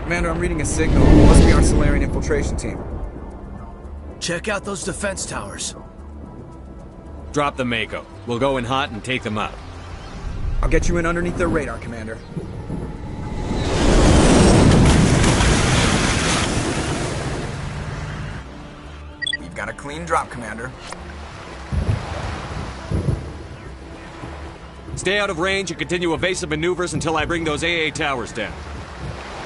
Commander, I'm reading a signal. Must be our Solarian infiltration team. Check out those defense towers. Drop the Mako. We'll go in hot and take them out. I'll get you in underneath their radar, Commander. We've got a clean drop, Commander. Stay out of range and continue evasive maneuvers until I bring those AA towers down.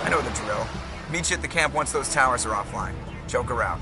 I know the drill. Meet you at the camp once those towers are offline. Choke her out.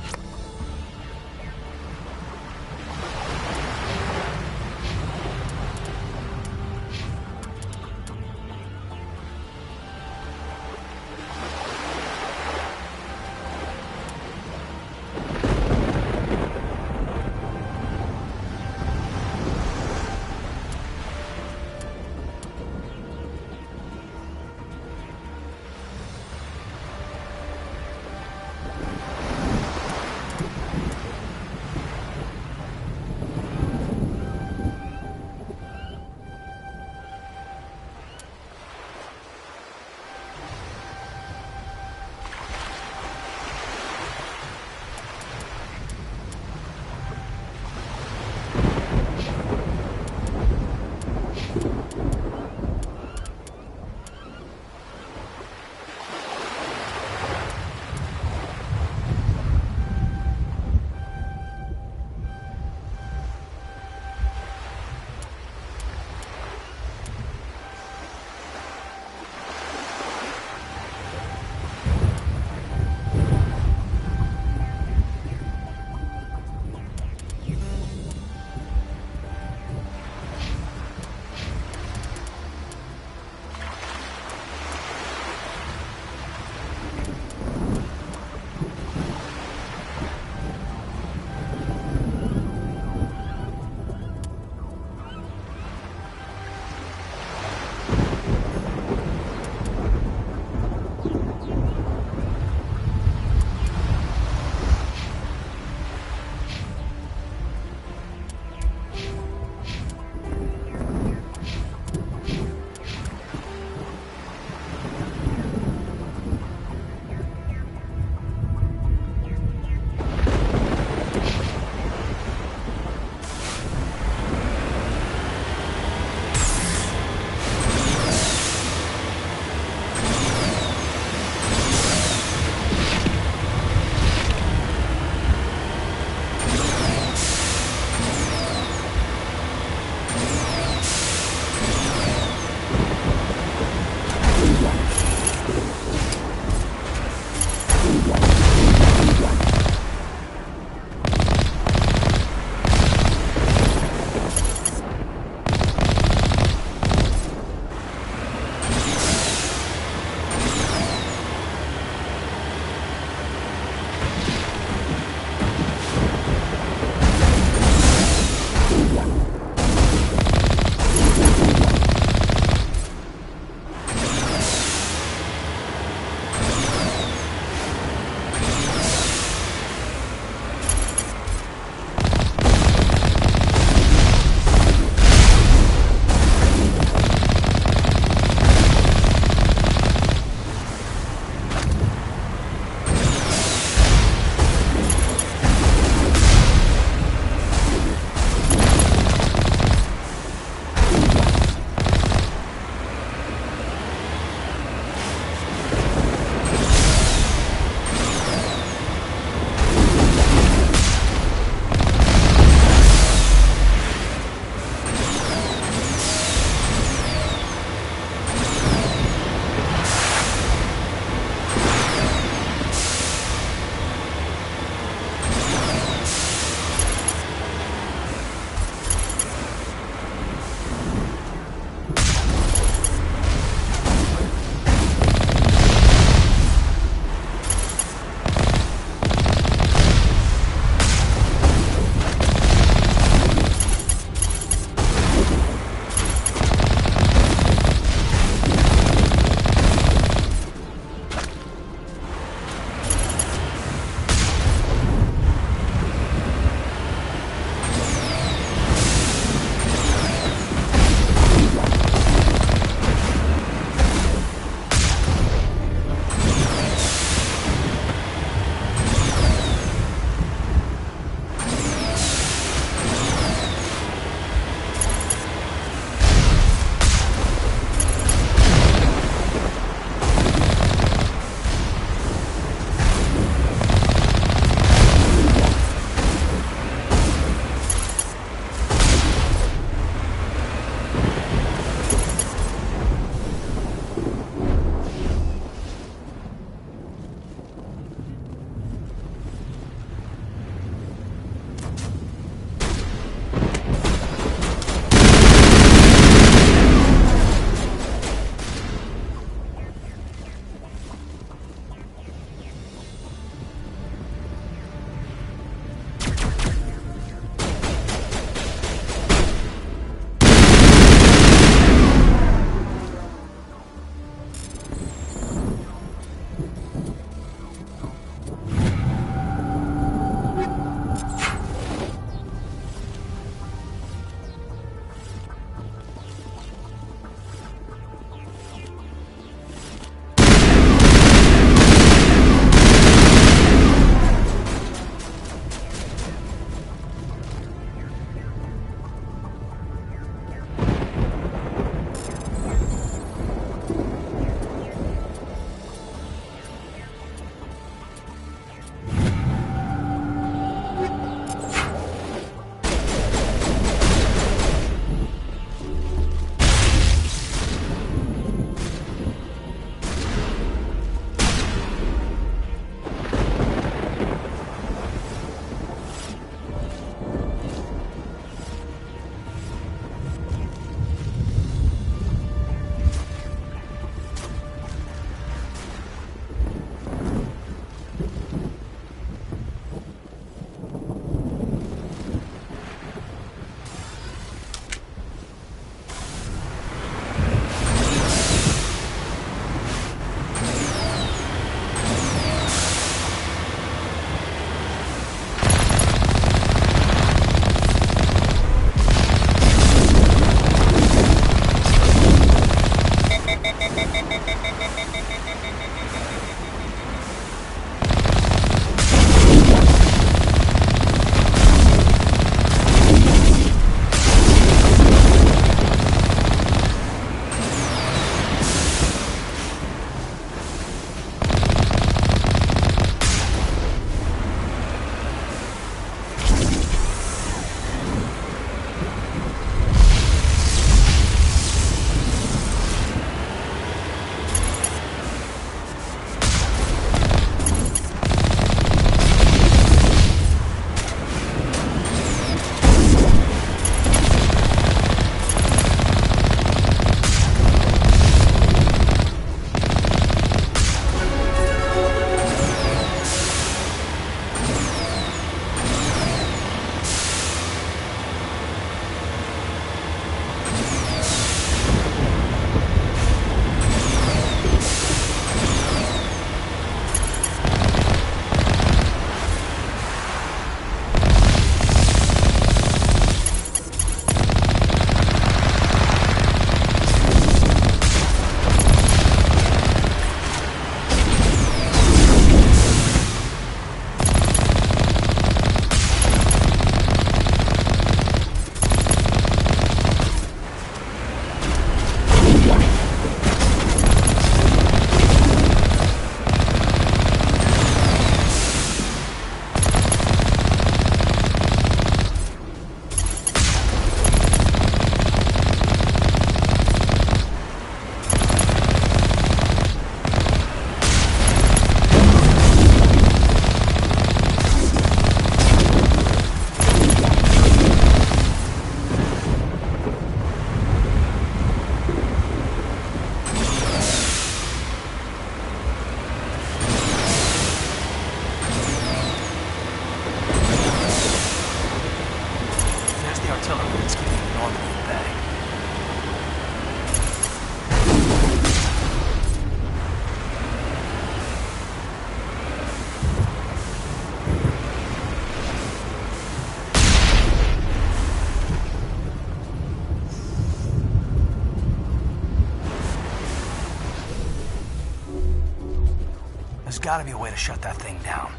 There's gotta be a way to shut that thing down.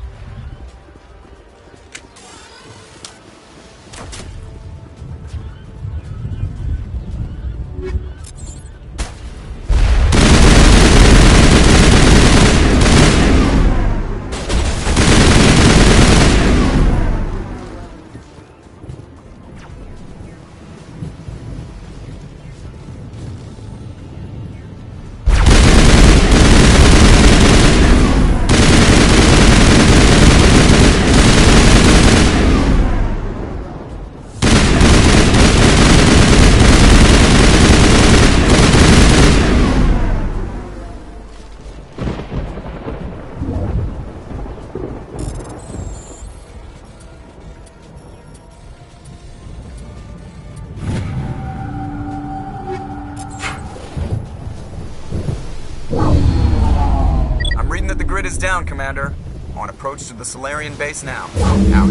Grid is down, Commander. On approach to the Solarian base now. Out.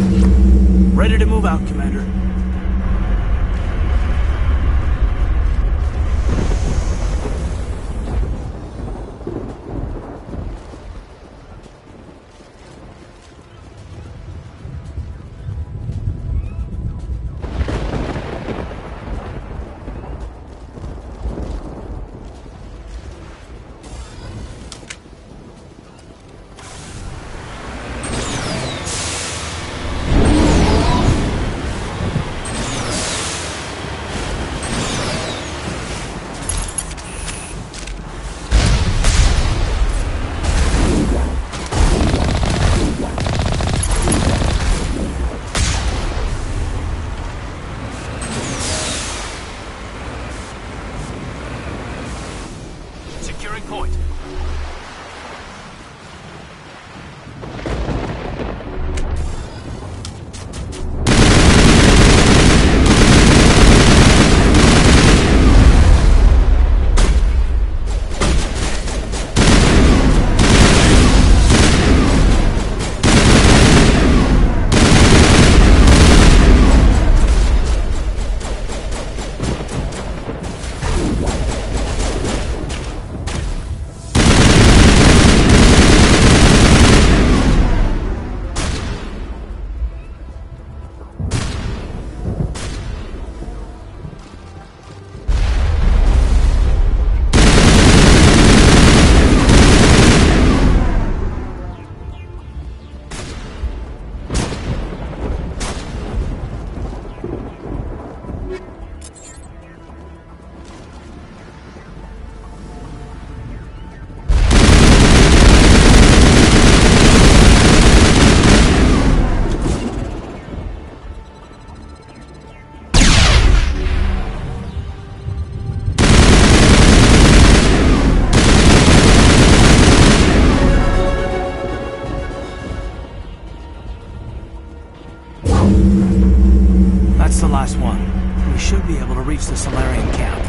Ready to move out, Commander. Securing point. That's the last one. We should be able to reach the Solarian camp.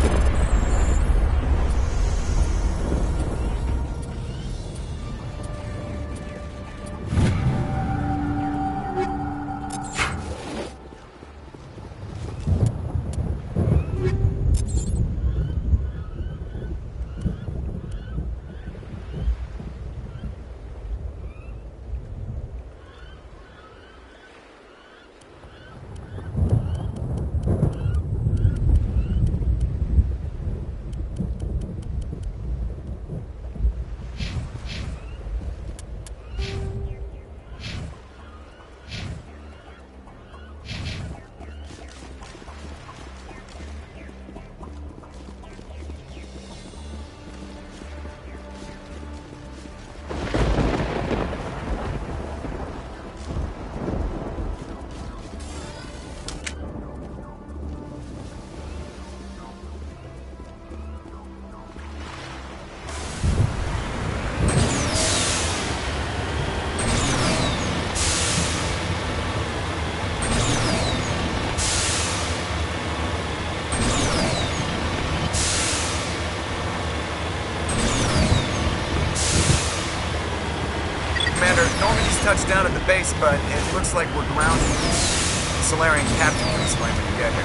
Normandy's touched down at the base, but it looks like we're grounded. The Solarian captain can explain when you get here.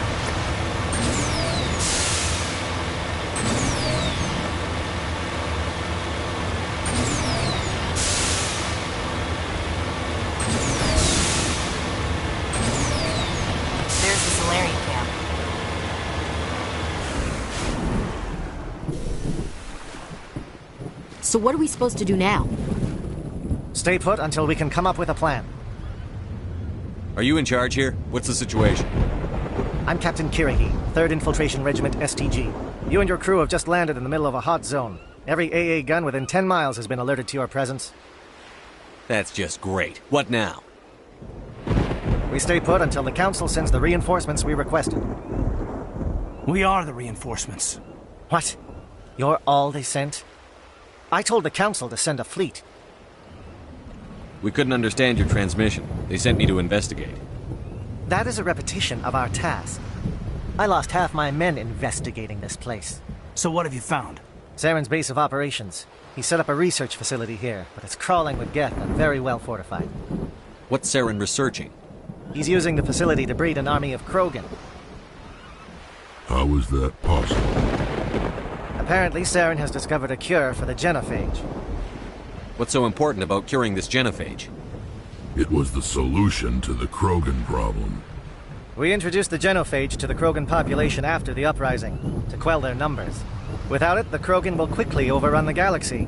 So what are we supposed to do now? Stay put until we can come up with a plan. Are you in charge here? What's the situation? I'm Captain Kirrahe, 3rd Infiltration Regiment STG. You and your crew have just landed in the middle of a hot zone. Every AA gun within 10 miles has been alerted to your presence. That's just great. What now? We stay put until the Council sends the reinforcements we requested. We are the reinforcements. What? You're all they sent? I told the Council to send a fleet. We couldn't understand your transmission. They sent me to investigate. That is a repetition of our task. I lost half my men investigating this place. So what have you found? Saren's base of operations. He set up a research facility here, but it's crawling with Geth and very well fortified. What's Saren researching? He's using the facility to breed an army of Krogan. How is that possible? Apparently, Saren has discovered a cure for the genophage. What's so important about curing this genophage? It was the solution to the Krogan problem. We introduced the genophage to the Krogan population after the uprising, to quell their numbers. Without it, the Krogan will quickly overrun the galaxy.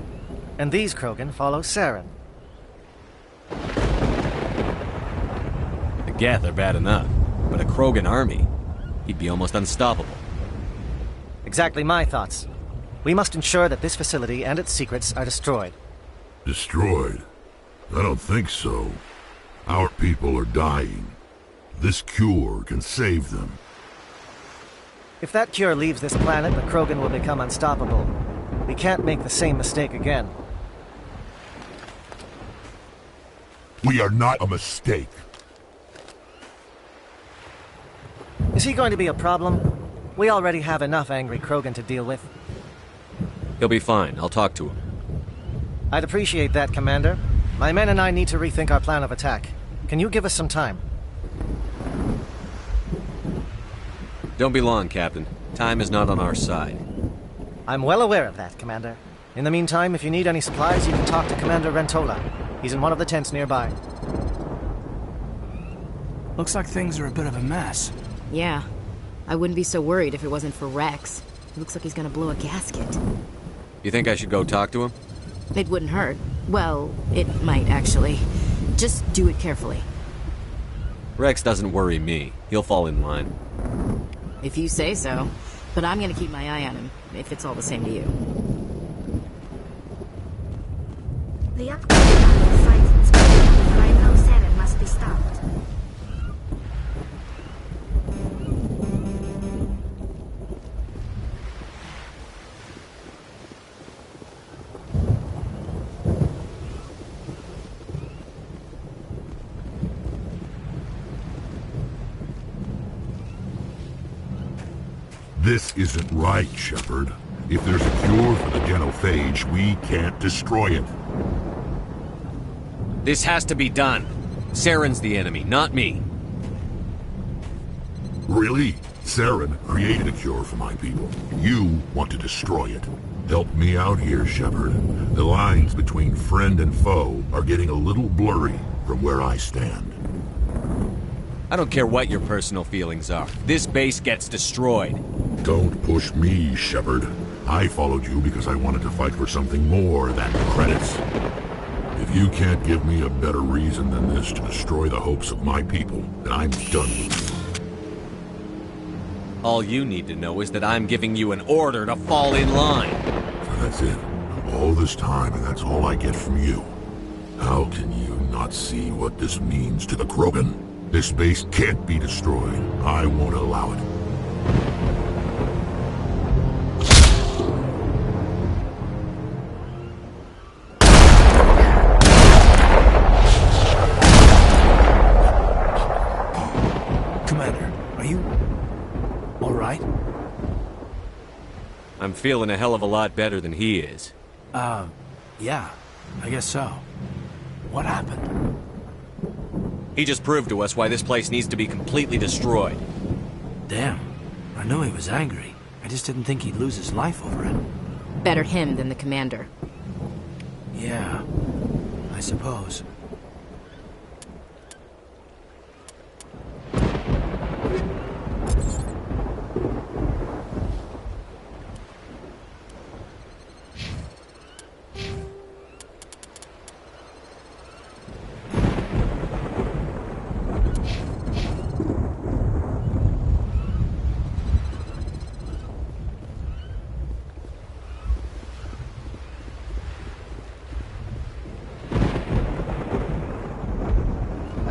And these Krogan follow Saren. The Geth are bad enough, but a Krogan army? He'd be almost unstoppable. Exactly my thoughts. We must ensure that this facility and its secrets are destroyed. Destroyed? I don't think so. Our people are dying. This cure can save them. If that cure leaves this planet, the Krogan will become unstoppable. We can't make the same mistake again. We are not a mistake. Is he going to be a problem? We already have enough angry Krogan to deal with. He'll be fine. I'll talk to him. I'd appreciate that, Commander. My men and I need to rethink our plan of attack. Can you give us some time? Don't be long, Captain. Time is not on our side. I'm well aware of that, Commander. In the meantime, if you need any supplies, you can talk to Commander Rentola. He's in one of the tents nearby. Looks like things are a bit of a mess. Yeah. I wouldn't be so worried if it wasn't for Rex. He looks like he's gonna blow a gasket. You think I should go talk to him? It wouldn't hurt. Well, it might, actually. Just do it carefully. Rex doesn't worry me. He'll fall in line. If you say so. But I'm gonna keep my eye on him, if it's all the same to you. The upcoming battle frightens me. I know Saren must be stopped. This isn't right, Shepard. If there's a cure for the genophage, we can't destroy it. This has to be done. Saren's the enemy, not me. Really? Saren created a cure for my people. You want to destroy it. Help me out here, Shepard. The lines between friend and foe are getting a little blurry from where I stand. I don't care what your personal feelings are. This base gets destroyed. Don't push me, Shepard. I followed you because I wanted to fight for something more than credits. If you can't give me a better reason than this to destroy the hopes of my people, then I'm done with you. All you need to know is that I'm giving you an order to fall in line. So that's it. All this time, and that's all I get from you. How can you not see what this means to the Krogan? This base can't be destroyed. I won't allow it. Commander, are you... all right? I'm feeling a hell of a lot better than he is. Yeah, I guess so. What happened? He just proved to us why this place needs to be completely destroyed. Damn. I knew he was angry. I just didn't think he'd lose his life over it. Better him than the commander. Yeah, I suppose.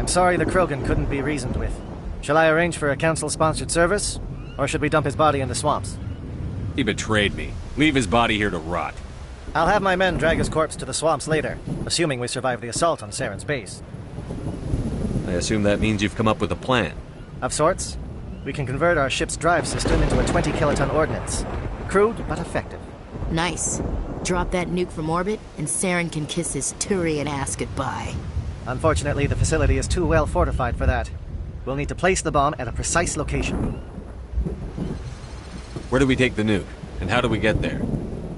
sorry the Krogan couldn't be reasoned with. Shall I arrange for a council-sponsored service? Or should we dump his body in the swamps? He betrayed me. Leave his body here to rot. I'll have my men drag his corpse to the swamps later, assuming we survive the assault on Saren's base. I assume that means you've come up with a plan. Of sorts. We can convert our ship's drive system into a 20-kiloton ordnance. Crude, but effective. Nice. Drop that nuke from orbit, and Saren can kiss his Turian ass goodbye. Unfortunately, the facility is too well fortified for that. We'll need to place the bomb at a precise location. Where do we take the nuke? And how do we get there?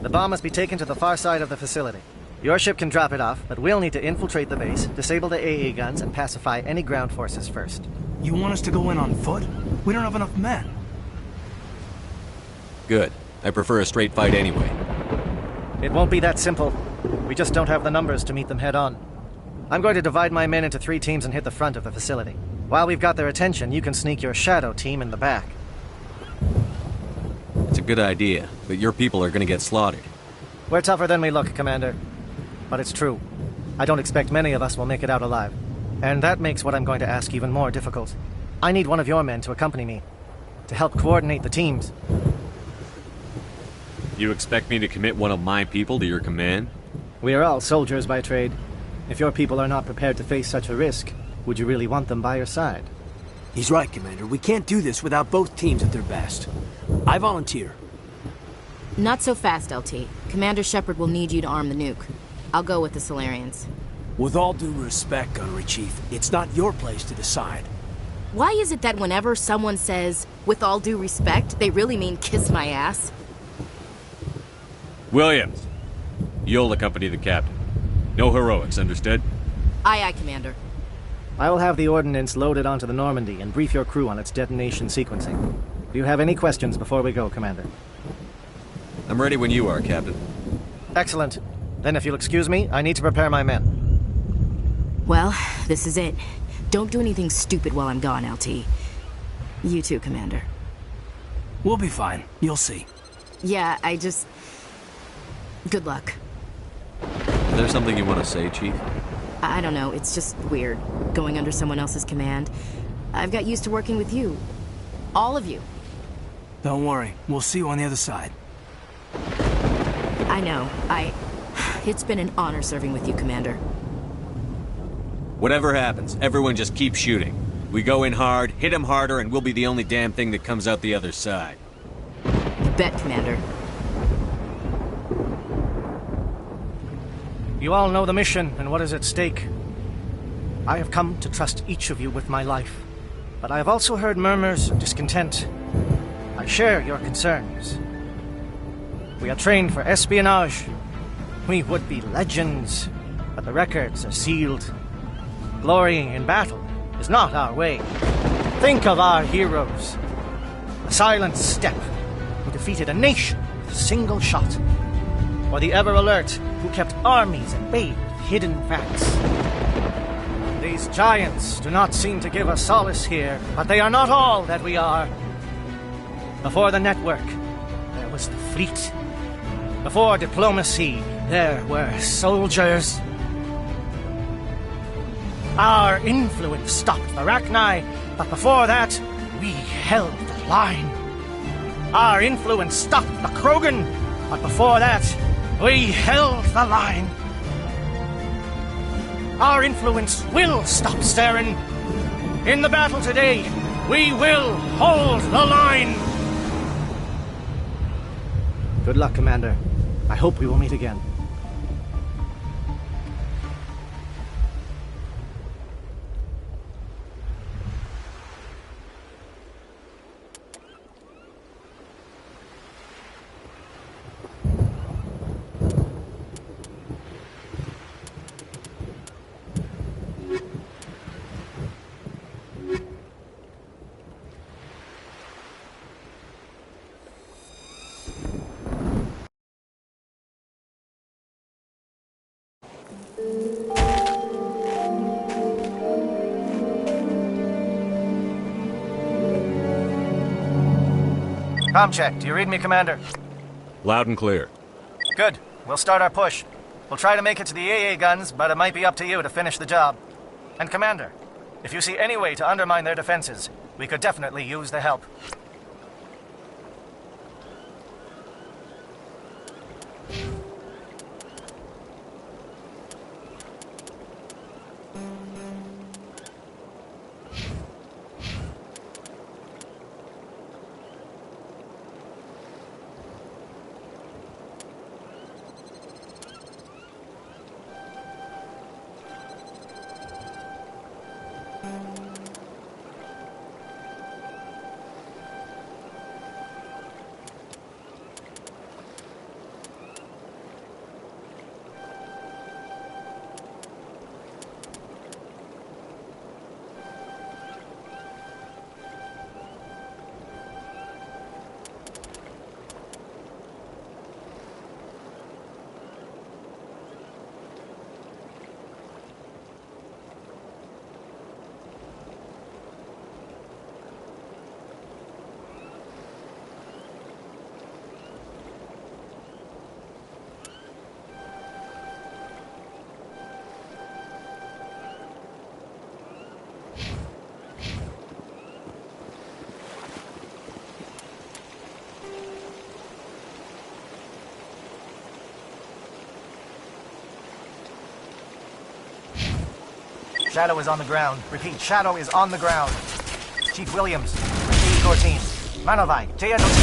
The bomb must be taken to the far side of the facility. Your ship can drop it off, but we'll need to infiltrate the base, disable the AA guns, and pacify any ground forces first. You want us to go in on foot? We don't have enough men. Good. I prefer a straight fight anyway. It won't be that simple. We just don't have the numbers to meet them head-on. I'm going to divide my men into 3 teams and hit the front of the facility. While we've got their attention, you can sneak your shadow team in the back. It's a good idea, but your people are gonna get slaughtered. We're tougher than we look, Commander. But it's true. I don't expect many of us will make it out alive. And that makes what I'm going to ask even more difficult. I need one of your men to accompany me, to help coordinate the teams. You expect me to commit one of my people to your command? We are all soldiers by trade. If your people are not prepared to face such a risk, would you really want them by your side? He's right, Commander. We can't do this without both teams at their best. I volunteer. Not so fast, LT. Commander Shepard will need you to arm the nuke. I'll go with the Solarians. With all due respect, Gunnery Chief, it's not your place to decide. Why is it that whenever someone says, with all due respect, they really mean kiss my ass? Williams, you'll accompany the captain. No heroics, understood? Aye, aye, Commander. I will have the ordnance loaded onto the Normandy and brief your crew on its detonation sequencing. Do you have any questions before we go, Commander? I'm ready when you are, Captain. Excellent. Then if you'll excuse me, I need to prepare my men. Well, this is it. Don't do anything stupid while I'm gone, LT. You too, Commander. We'll be fine. You'll see. Yeah, Good luck. Is there something you want to say, Chief? I don't know, it's just weird, going under someone else's command. I've got used to working with you. All of you. Don't worry. We'll see you on the other side. I know. It's been an honor serving with you, Commander. Whatever happens, everyone just keep shooting. We go in hard, hit them harder, and we'll be the only damn thing that comes out the other side. You bet, Commander. You all know the mission and what is at stake. I have come to trust each of you with my life, but I have also heard murmurs of discontent. I share your concerns. We are trained for espionage. We would be legends, but the records are sealed. Glorying in battle is not our way. Think of our heroes. The silent step who defeated a nation with a single shot. Or the ever-alert who kept armies at bay with hidden facts. These giants do not seem to give us solace here, but they are not all that we are. Before the network, there was the fleet. Before diplomacy, there were soldiers. Our influence stopped the Rachni, but before that, we held the line. Our influence stopped the Krogan, but before that, we held the line. Our influence will stop Saren. In the battle today, we will hold the line. Good luck, Commander. I hope we will meet again. Com check. Do you read me, Commander? Loud and clear. Good. We'll start our push. We'll try to make it to the AA guns, but it might be up to you to finish the job. And Commander, If you see any way to undermine their defenses, we could definitely use the help. Shadow is on the ground. Repeat, Shadow is on the ground. Chief Williams, receive your team. Manovai, Jaya no team.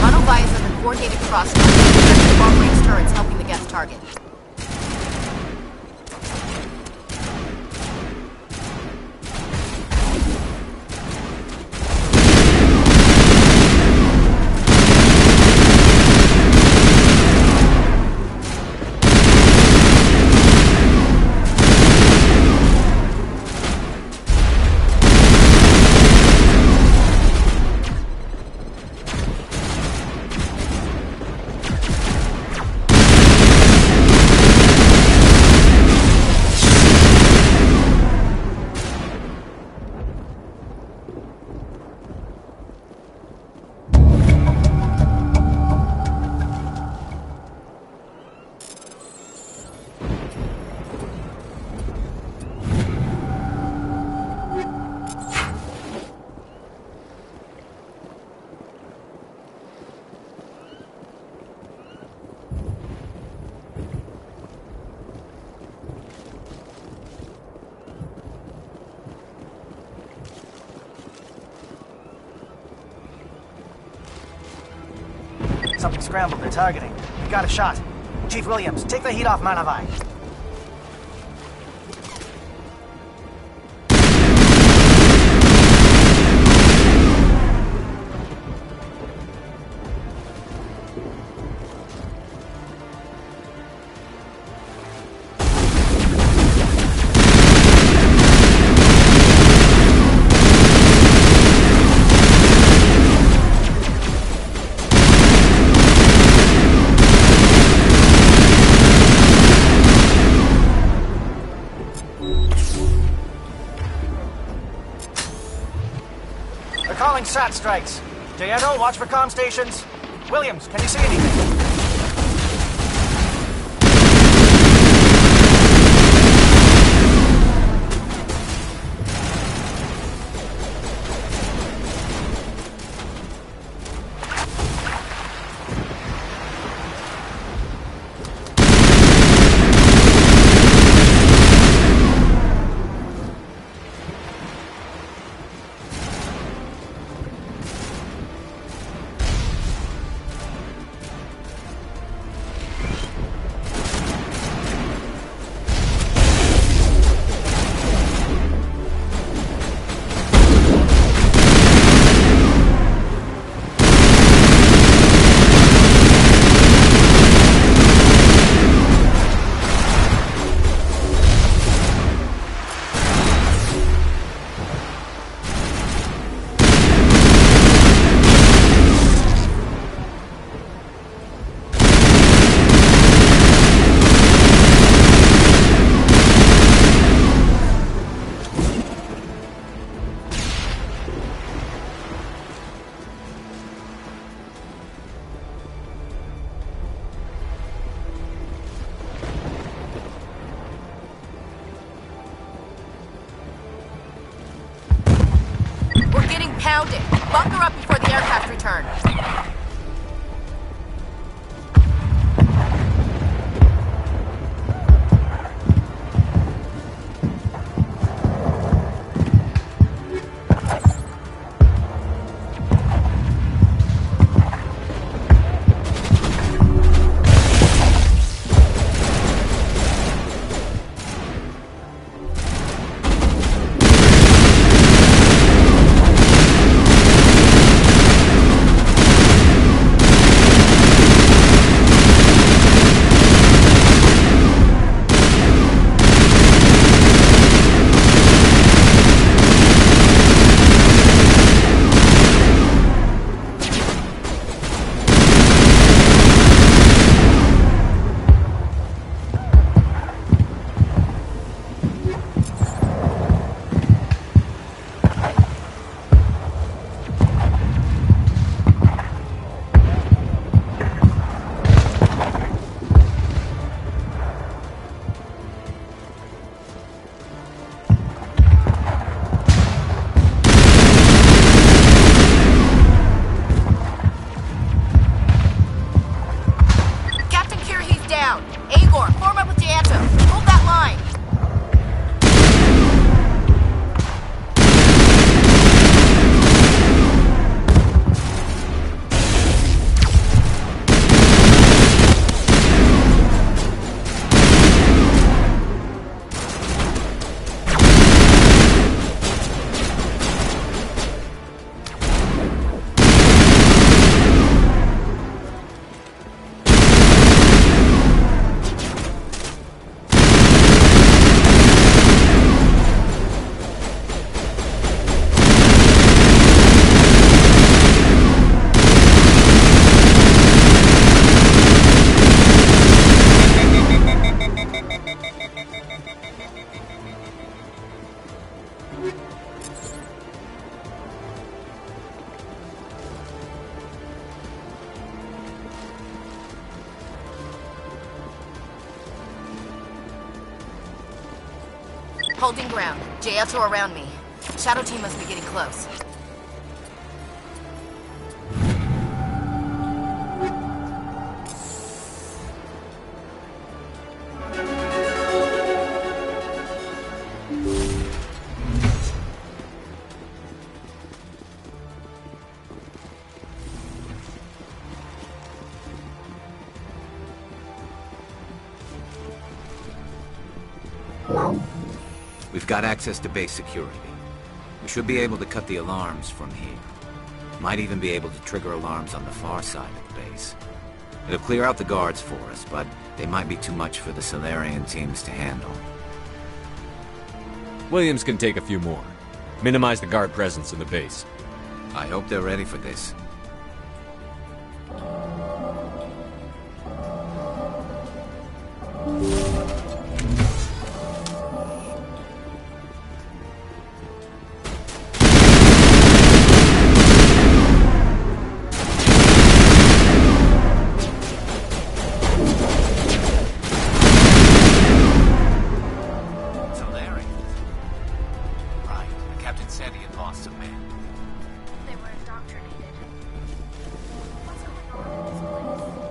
Manovai is under coordinated crossfire. The long-range turrets helping the guest target. Something scrambled. They're targeting. We got a shot. Chief Williams, take the heat off Manavai. Calling SAT strikes. Dieto, watch for comm stations. Williams, can you see anything? Pound it. Bunker up before the aircraft return. Holding ground. JFs are around me. Shadow team must be getting close. We've got access to base security. We should be able to cut the alarms from here. Might even be able to trigger alarms on the far side of the base. It'll clear out the guards for us, but they might be too much for the Solarian teams to handle. Williams can take a few more. Minimize the guard presence in the base. I hope they're ready for this. They were indoctrinated. What's going on in this place?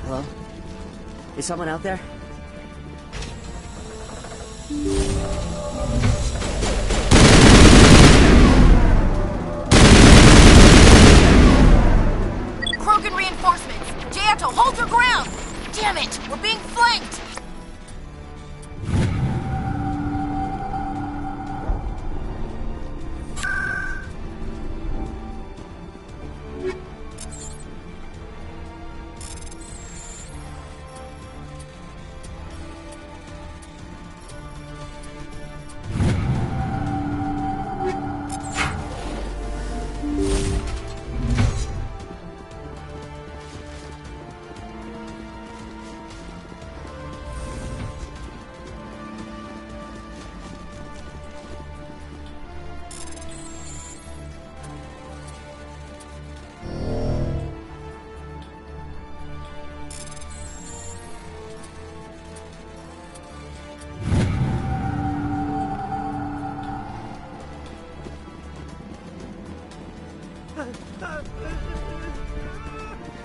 Hello? Is someone out there? Krogan reinforcements! Jato, hold your ground! Damn it! We're being flanked!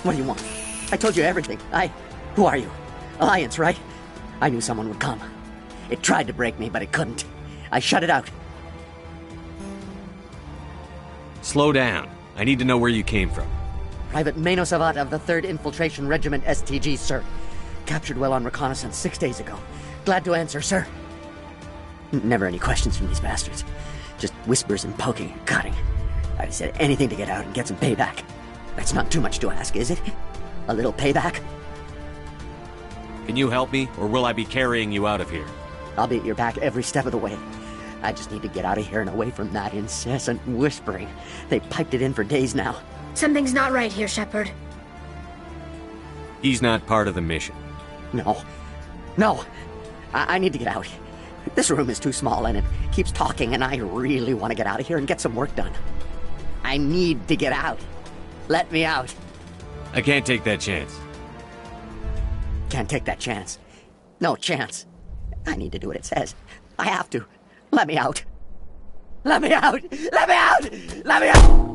What do you want? I told you everything. Who are you? Alliance, right? I knew someone would come. It tried to break me, but it couldn't. I shut it out. Slow down. I need to know where you came from. Private Mano Savat of the 3rd Infiltration Regiment STG, sir. Captured while on reconnaissance 6 days ago. Glad to answer, sir. Never any questions from these bastards. Just whispers and poking and cutting. I'd said anything to get out and get some payback. That's not too much to ask, is it? A little payback? Can you help me, or will I be carrying you out of here? I'll be at your back every step of the way. I just need to get out of here and away from that incessant whispering. They've piped it in for days now. Something's not right here, Shepard. He's not part of the mission. No. No! I need to get out. This room is too small and it keeps talking, and I really want to get out of here and get some work done. I need to get out. Let me out. I can't take that chance. Can't take that chance. No chance. I need to do what it says. I have to. Let me out. Let me out! Let me out! Let me out!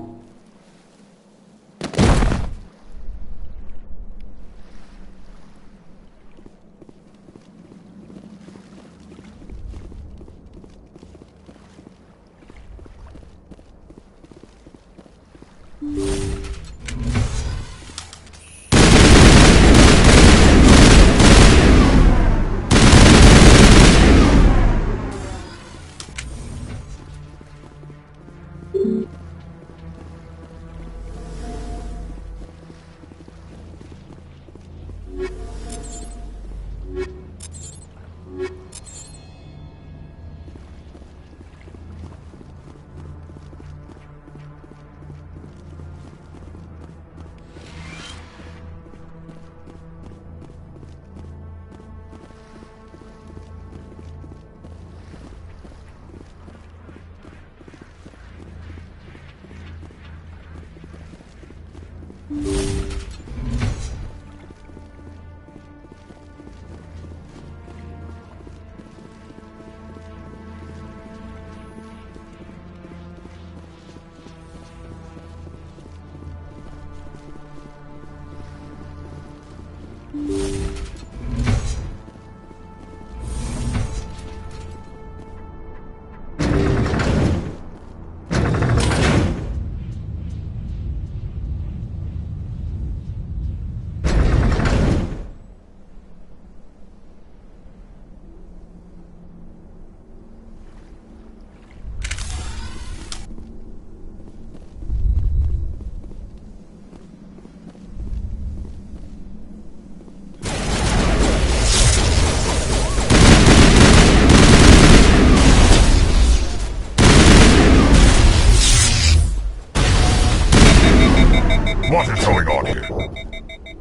What is going on here?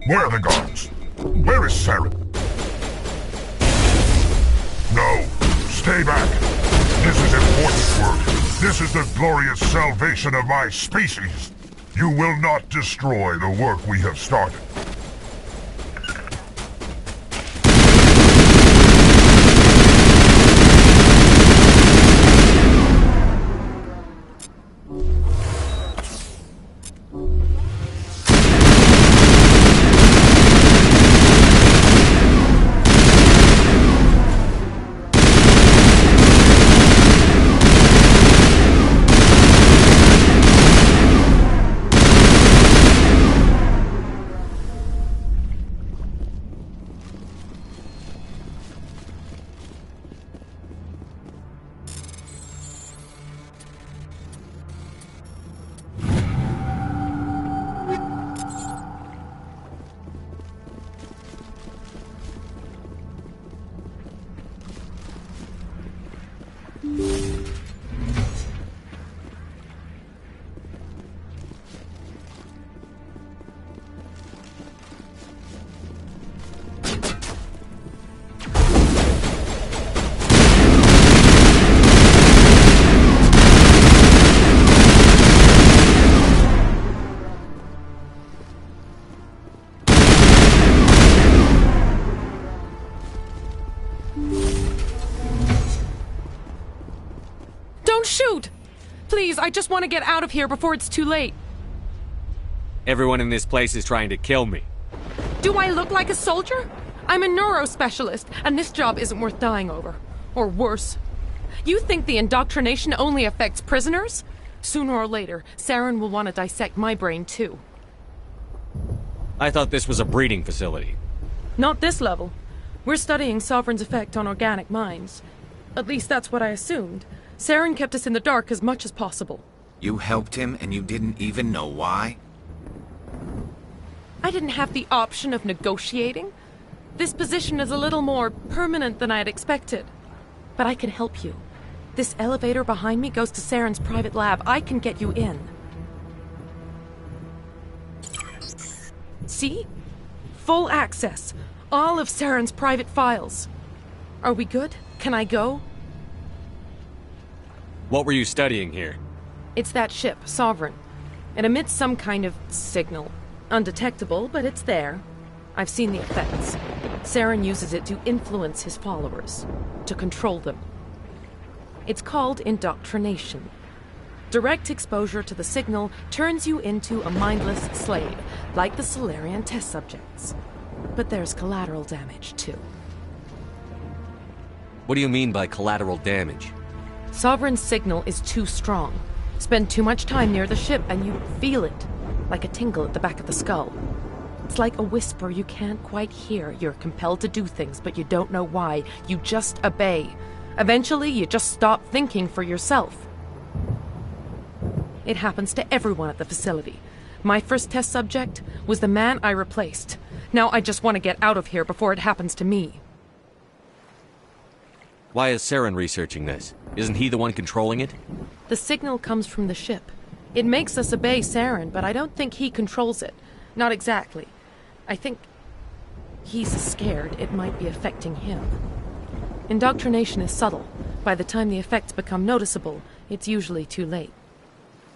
Where are the guards? Where is Sarah? No, stay back. This is important work. This is the glorious salvation of my species. You will not destroy the work we have started. Don't shoot! Please, I just want to get out of here before it's too late. Everyone in this place is trying to kill me. Do I look like a soldier? I'm a neurospecialist, and this job isn't worth dying over. Or worse. You think the indoctrination only affects prisoners? Sooner or later, Saren will want to dissect my brain too. I thought this was a breeding facility. Not this level. We're studying Sovereign's effect on organic minds. At least that's what I assumed. Saren kept us in the dark as much as possible. You helped him and you didn't even know why? I didn't have the option of negotiating. This position is a little more permanent than I had expected. But I can help you. This elevator behind me goes to Saren's private lab. I can get you in. See? Full access. All of Saren's private files. Are we good? Can I go? What were you studying here? It's that ship, Sovereign. It emits some kind of signal. Undetectable, but it's there. I've seen the effects. Saren uses it to influence his followers, to control them. It's called indoctrination. Direct exposure to the signal turns you into a mindless slave, like the Solarian test subjects. But there's collateral damage, too. What do you mean by collateral damage? Sovereign's signal is too strong. Spend too much time near the ship and you feel it, like a tingle at the back of the skull. It's like a whisper you can't quite hear. You're compelled to do things, but you don't know why. You just obey. Eventually, you just stop thinking for yourself. It happens to everyone at the facility. My first test subject was the man I replaced. Now I just want to get out of here before it happens to me. Why is Saren researching this? Isn't he the one controlling it? The signal comes from the ship. It makes us obey Saren, but I don't think he controls it. Not exactly. I think he's scared it might be affecting him. Indoctrination is subtle. By the time the effects become noticeable, it's usually too late.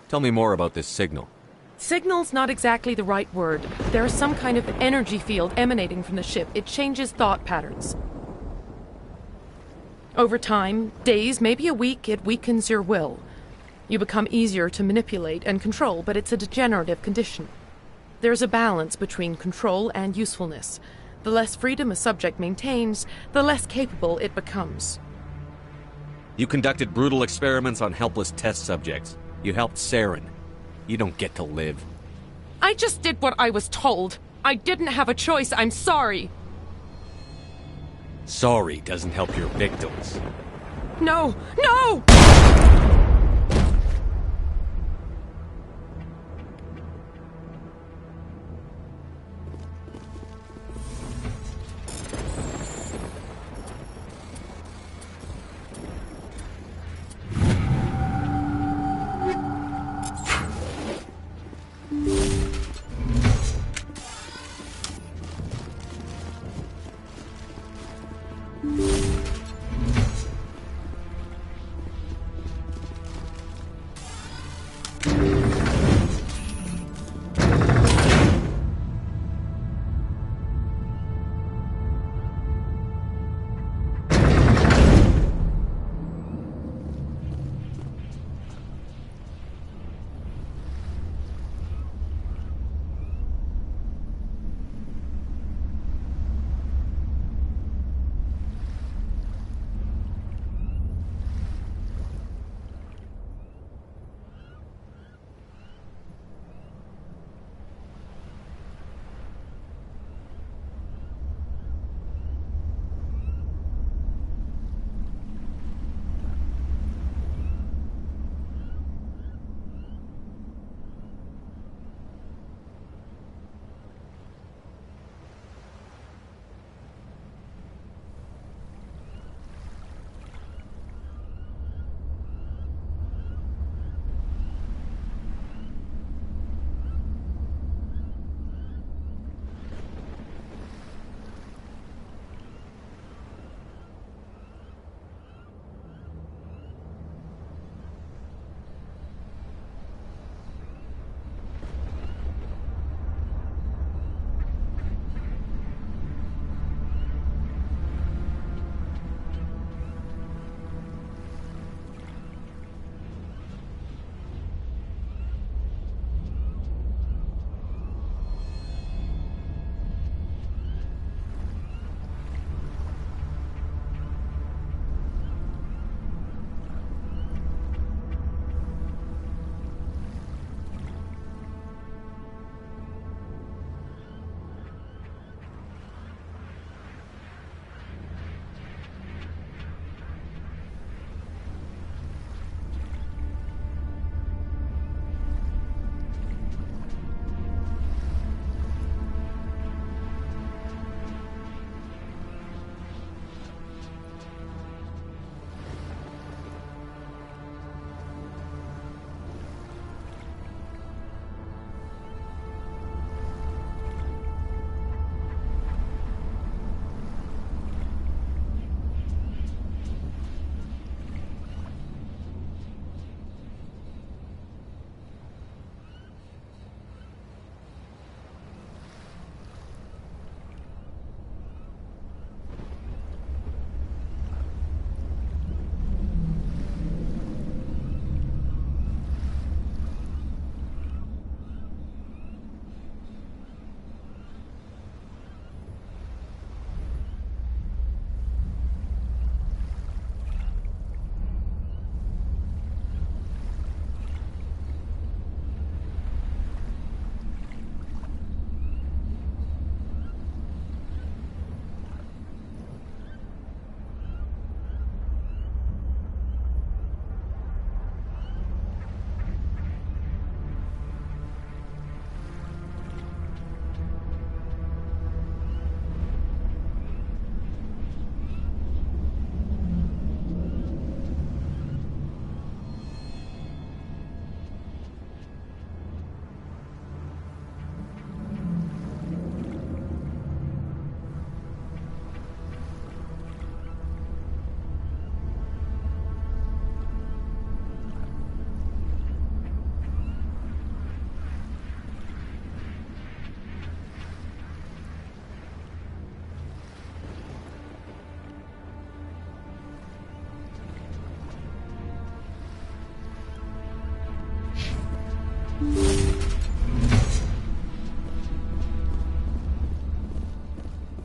Tell me more about this signal. Signal's not exactly the right word. There is some kind of energy field emanating from the ship. It changes thought patterns. Over time, days, maybe a week, it weakens your will. You become easier to manipulate and control, but it's a degenerative condition. There's a balance between control and usefulness. The less freedom a subject maintains, the less capable it becomes. You conducted brutal experiments on helpless test subjects. You helped Saren. You don't get to live. I just did what I was told. I didn't have a choice. I'm sorry. Sorry doesn't help your victims. No! No!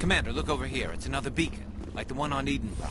Commander, look over here. It's another beacon, like the one on Edenbrock.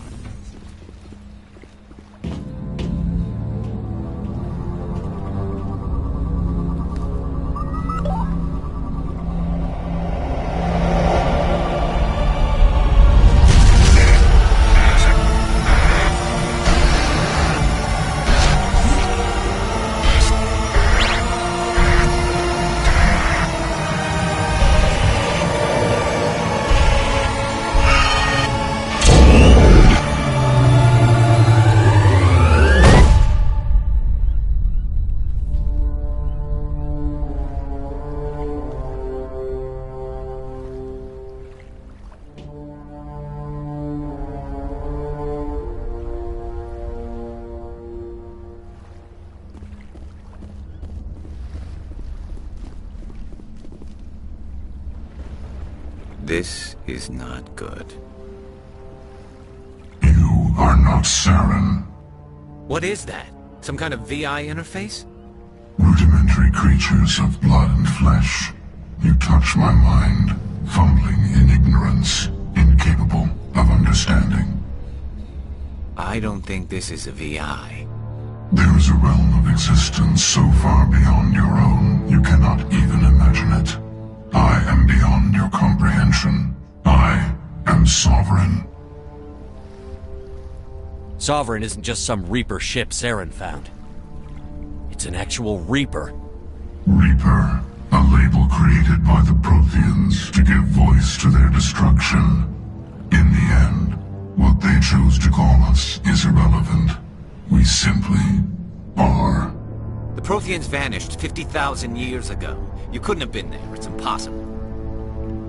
This is not good. You are not Saren. What is that? Some kind of VI interface? Rudimentary creatures of blood and flesh. You touch my mind, fumbling in ignorance, incapable of understanding. I don't think this is a VI. There is a realm of existence so far beyond your own, you cannot even imagine it. I am beyond your comprehension. I am Sovereign. Sovereign isn't just some Reaper ship Saren found. It's an actual Reaper. Reaper, a label created by the Protheans to give voice to their destruction. In the end, what they chose to call us is irrelevant. We simply are. The Protheans vanished 50,000 years ago. You couldn't have been there. It's impossible.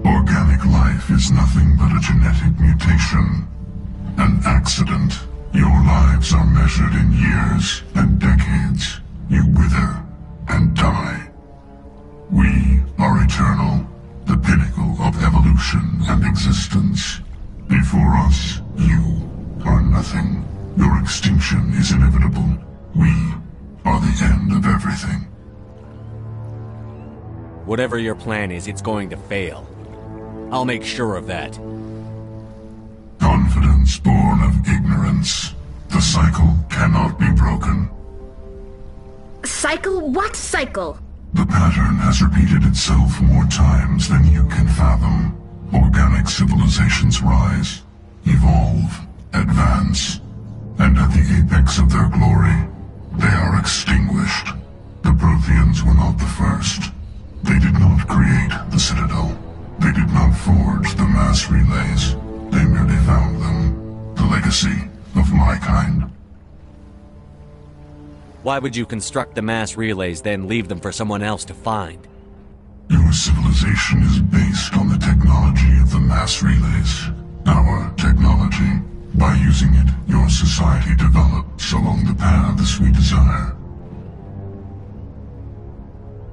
Organic life is nothing but a genetic mutation. An accident. Your lives are measured in years and decades. You wither and die. We are eternal, the pinnacle of evolution and existence. Before us, you are nothing. Your extinction is inevitable. We are the end of everything. Whatever your plan is, it's going to fail. I'll make sure of that. Confidence born of ignorance. The cycle cannot be broken. Cycle? What cycle? The pattern has repeated itself more times than you can fathom. Organic civilizations rise, evolve, advance, and at the apex of their glory, they are extinguished. The Protheans were not the first. They did not create the Citadel. They did not forge the mass relays. They merely found them. The legacy of my kind. Why would you construct the mass relays, then leave them for someone else to find? Your civilization is based on the technology of the mass relays. Our technology. By using it, your society develops along the paths we desire.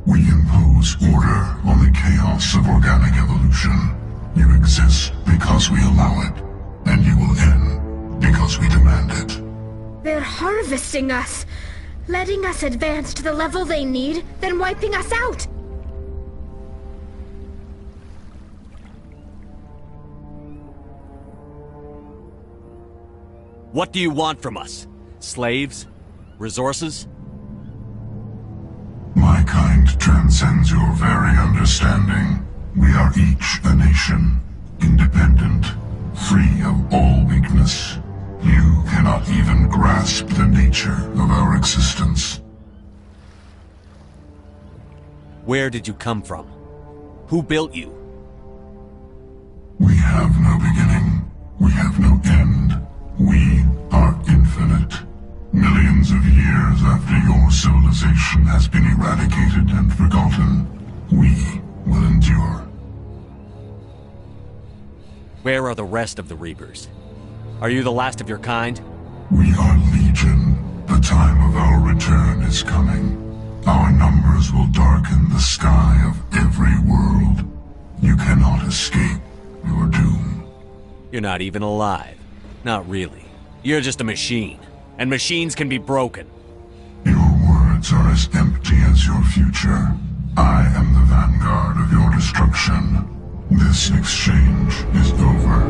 We impose order on the chaos of organic evolution. You exist because we allow it, and you will end because we demand it. They're harvesting us, letting us advance to the level they need, then wiping us out. What do you want from us? Slaves? Resources? My kind transcends your very understanding. We are each a nation, independent, free of all weakness. You cannot even grasp the nature of our existence. Where did you come from? Who built you? We have no beginning. We have no end. We are infinite. Millions of years after your civilization has been eradicated and forgotten, we will endure. Where are the rest of the Reapers? Are you the last of your kind? We are legion. The time of our return is coming. Our numbers will darken the sky of every world. You cannot escape your doom. You're not even alive. Not really. You're just a machine. And machines can be broken. Your words are as empty as your future. I am the vanguard of your destruction. This exchange is over.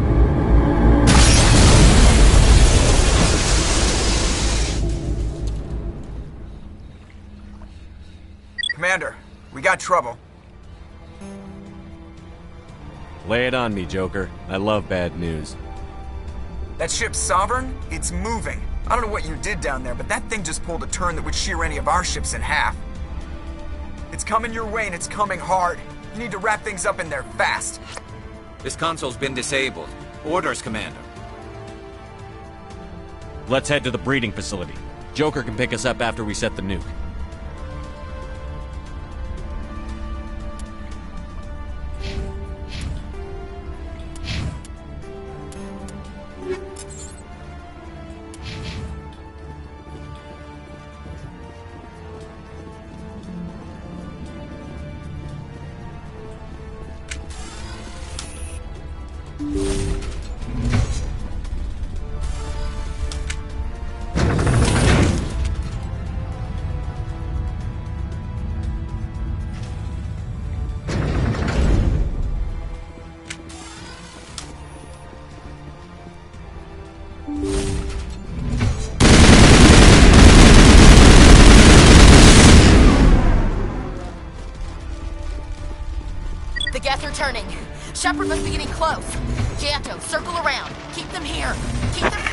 Commander, we got trouble. Lay it on me, Joker. I love bad news. That ship Sovereign? It's moving. I don't know what you did down there, but that thing just pulled a turn that would shear any of our ships in half. It's coming your way and it's coming hard. You need to wrap things up in there fast. This console's been disabled. Orders, Commander. Let's head to the breeding facility. Joker can pick us up after we set the nuke. The gas are turning. Shepard must be getting close. Janto, circle around. Keep them here. Keep them...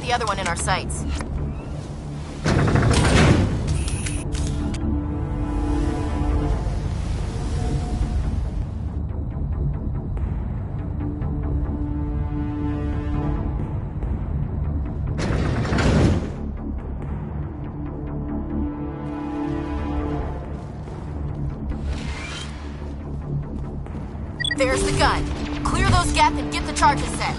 the other one in our sights. There's the gun. Clear those gaps and get the charges set.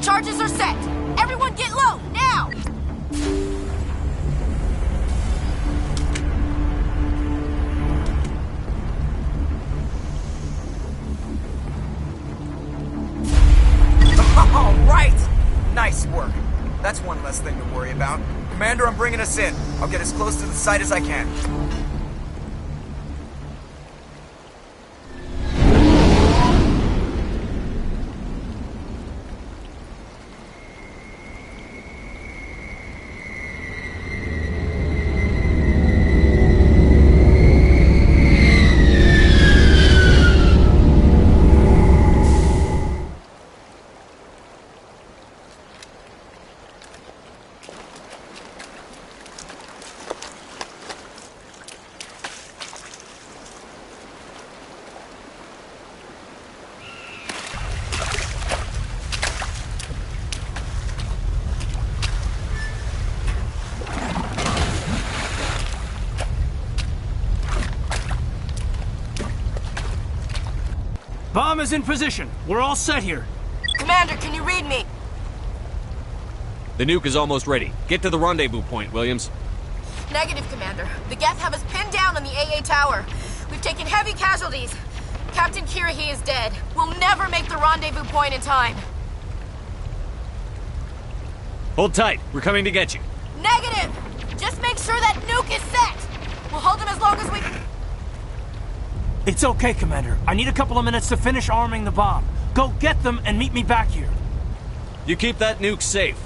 Charges are set! Everyone get low, now! All right! Nice work. That's one less thing to worry about. Commander, I'm bringing us in. I'll get as close to the site as I can. Bomb is in position. We're all set here. Commander, can you read me? The nuke is almost ready. Get to the rendezvous point, Williams. Negative, Commander. The Geth have us pinned down on the AA tower. We've taken heavy casualties. Captain Kirahi is dead. We'll never make the rendezvous point in time. Hold tight. We're coming to get you. Negative! Just make sure that nuke is set! We'll hold them as long as we... It's okay, Commander. I need a couple of minutes to finish arming the bomb. Go get them and meet me back here. You keep that nuke safe.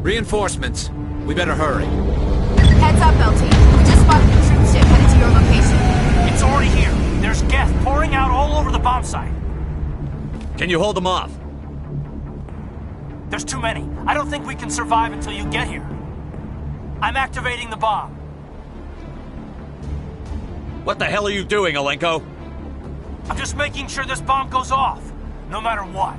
Reinforcements. We better hurry. Heads up, LT. We just spotted a troop ship headed to your location. It's already here. There's gas pouring out all over the bomb site. Can you hold them off? There's too many. I don't think we can survive until you get here. I'm activating the bomb. What the hell are you doing, Alenko? I'm just making sure this bomb goes off, no matter what.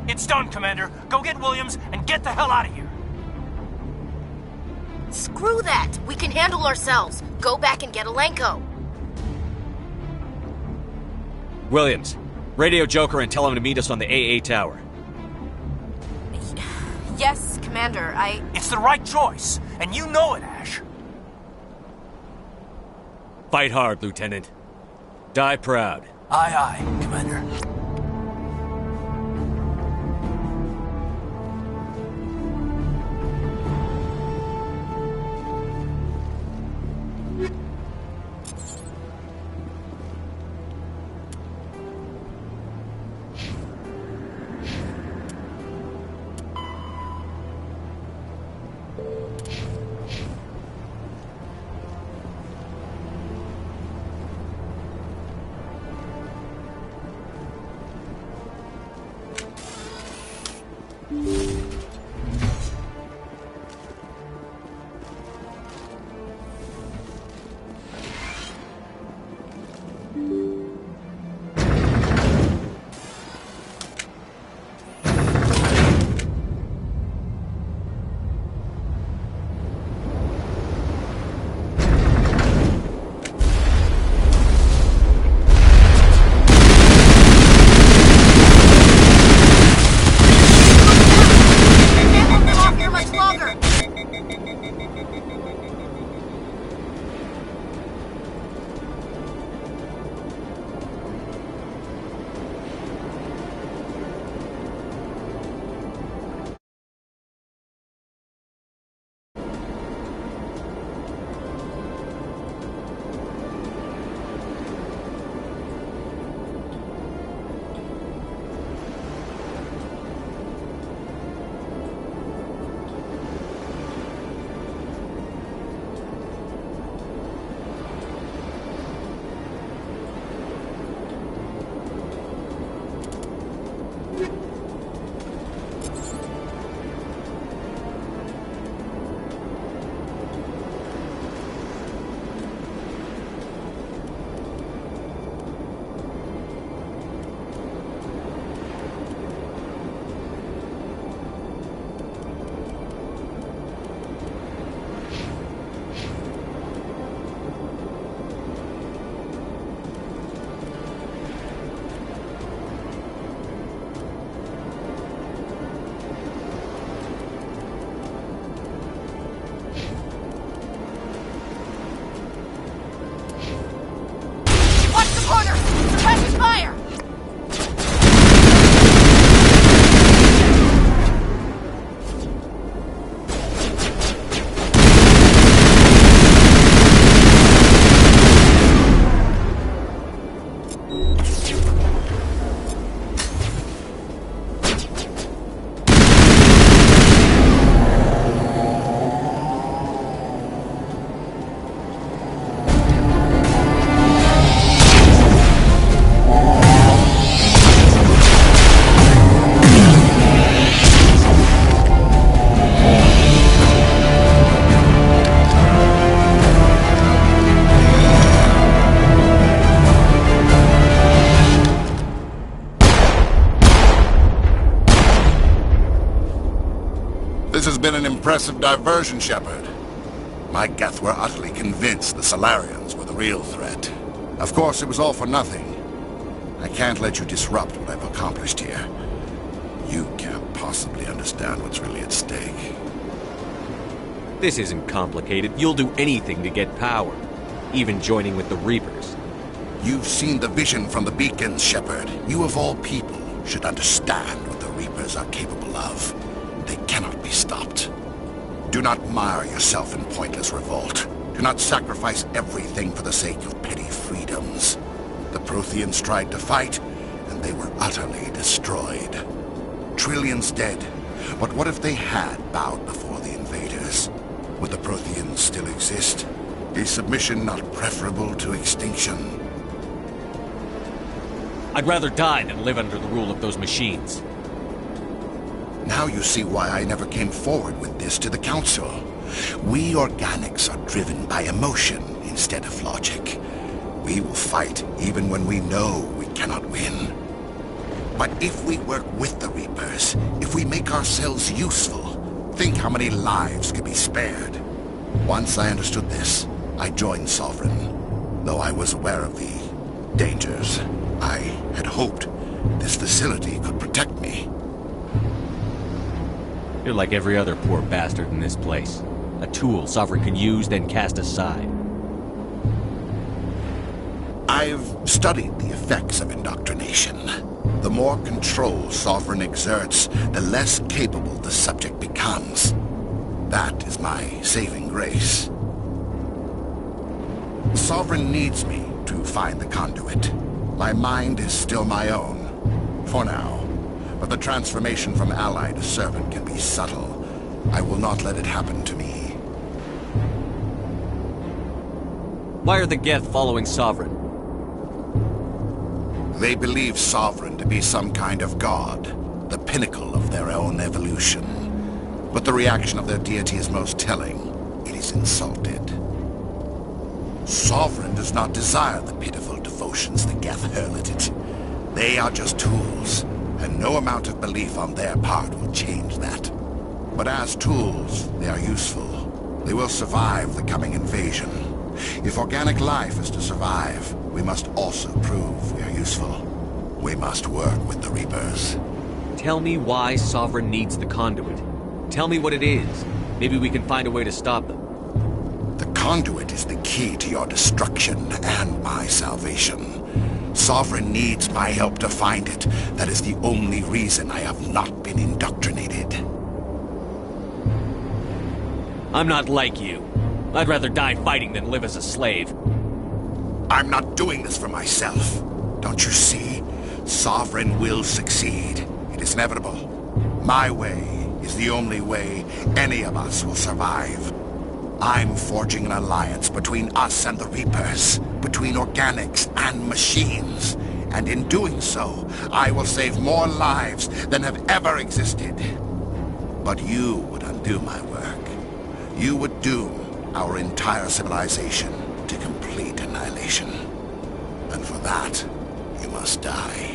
It's done, Commander. Go get Williams and get the hell out of here. Screw that. We can handle ourselves. Go back and get Alenko. Williams, radio Joker and tell him to meet us on the AA tower. Yes, Commander, It's the right choice, and you know it, Ash. Fight hard, Lieutenant. Die proud. Aye, aye, Commander. This has been an impressive diversion, Shepard. My Geth were utterly convinced the Solarians were the real threat. Of course, it was all for nothing. I can't let you disrupt what I've accomplished here. You can't possibly understand what's really at stake. This isn't complicated. You'll do anything to get power, even joining with the Reapers. You've seen the vision from the beacons, Shepard. You of all people should understand what the Reapers are capable of. They cannot be stopped. Do not mire yourself in pointless revolt. Do not sacrifice everything for the sake of petty freedoms. The Protheans tried to fight, and they were utterly destroyed. Trillions dead, But what if they had bowed before the invaders? Would the Protheans still exist? Is submission not preferable to extinction? I'd rather die than live under the rule of those machines. Now you see why I never came forward with this to the Council. We organics are driven by emotion instead of logic. We will fight even when we know we cannot win. But if we work with the Reapers, if we make ourselves useful, think how many lives could be spared. Once I understood this, I joined Sovereign. Though I was aware of the dangers, I had hoped this facility could protect me. You're like every other poor bastard in this place. A tool Sovereign can use, then cast aside. I've studied the effects of indoctrination. The more control Sovereign exerts, the less capable the subject becomes. That is my saving grace. Sovereign needs me to find the conduit. My mind is still my own, for now. But the transformation from ally to servant can be subtle. I will not let it happen to me. Why are the Geth following Sovereign? They believe Sovereign to be some kind of god, the pinnacle of their own evolution. But the reaction of their deity is most telling. It is insulted. Sovereign does not desire the pitiful devotions the Geth hurl at it. They are just tools, and no amount of belief on their part will change that. But as tools, they are useful. They will survive the coming invasion. If organic life is to survive, we must also prove we are useful. We must work with the Reapers. Tell me why Sovereign needs the conduit. Tell me what it is. Maybe we can find a way to stop them. The conduit is the key to your destruction and my salvation. Sovereign needs my help to find it. That is the only reason I have not been indoctrinated. I'm not like you. I'd rather die fighting than live as a slave. I'm not doing this for myself. Don't you see? Sovereign will succeed. It is inevitable. My way is the only way any of us will survive. I'm forging an alliance between us and the Reapers, between organics and machines. And in doing so, I will save more lives than have ever existed. But you would undo my work. You would doom our entire civilization to complete annihilation. And for that, you must die.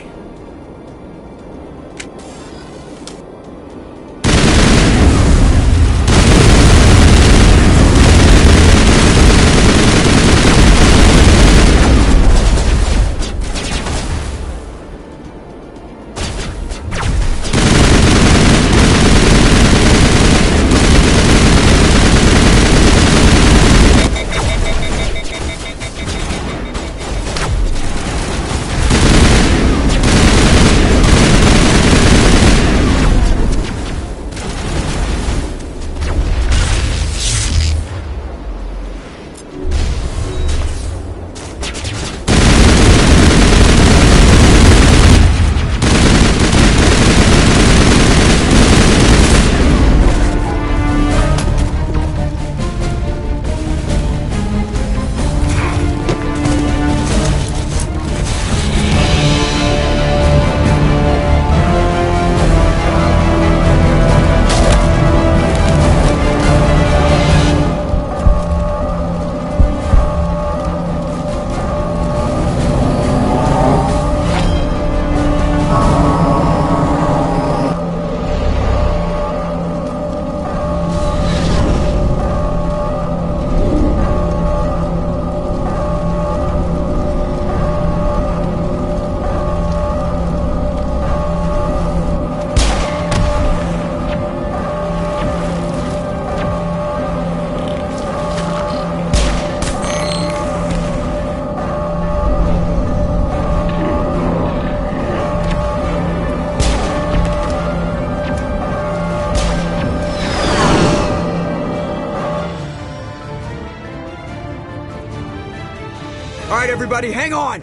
All right, everybody, hang on!